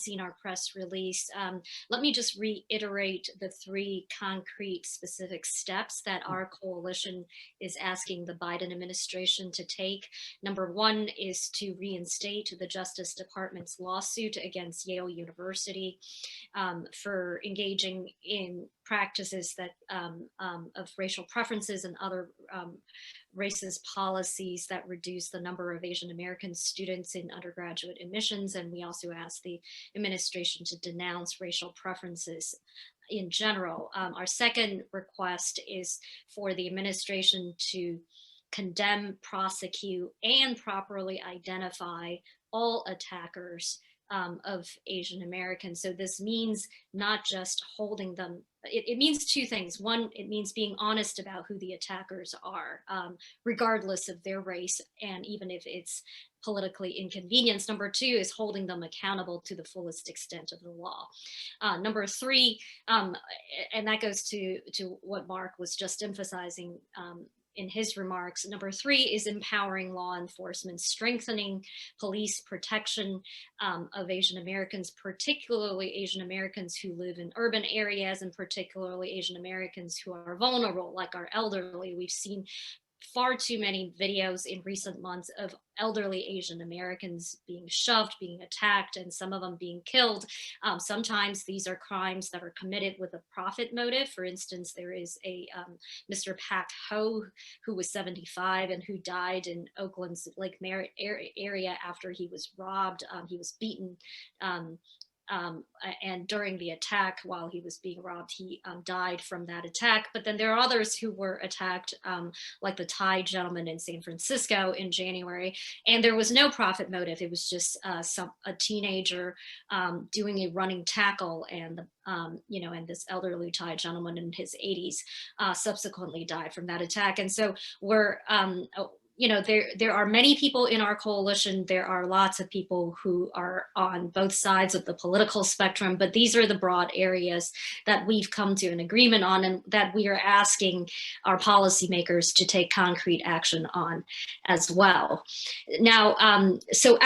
seen our press release. Let me just reiterate the three concrete specific steps that our coalition is asking the Biden administration to take. Number one is to reinstate the Justice Department's lawsuit against Yale University for engaging in practices that of racial preferences and other racist policies that reduce the number of Asian American students in undergraduate admissions. And we also asked the administration to denounce racial preferences in general. Our second request is for the administration to condemn, prosecute, and properly identify all attackers of Asian Americans. So this means not just holding them. It means two things. One, it means being honest about who the attackers are, regardless of their race, and even if it's politically inconvenienced. Number two is holding them accountable to the fullest extent of the law. Number three, and that goes to what Mark was just emphasizing in his remarks. Number three is empowering law enforcement, strengthening police protection of Asian Americans, particularly Asian Americans who live in urban areas, and particularly Asian Americans who are vulnerable, like our elderly. We've seen far too many videos in recent months of elderly Asian Americans being shoved, being attacked, and some of them being killed. Sometimes these are crimes that are committed with a profit motive. For instance, there is a Mr. Pak Ho, who was 75 and who died in Oakland's Lake Merritt area after he was robbed. He was beaten. And during the attack, while he was being robbed, he died from that attack. But then there are others who were attacked, like the Thai gentleman in San Francisco in January, and there was no profit motive. It was just a teenager doing a running tackle, and and this elderly Thai gentleman in his 80s subsequently died from that attack. And so we're there are many people in our coalition. There are lots of people who are on both sides of the political spectrum, but these are the broad areas that we've come to an agreement on and that we are asking our policymakers to take concrete action on as well. Now, so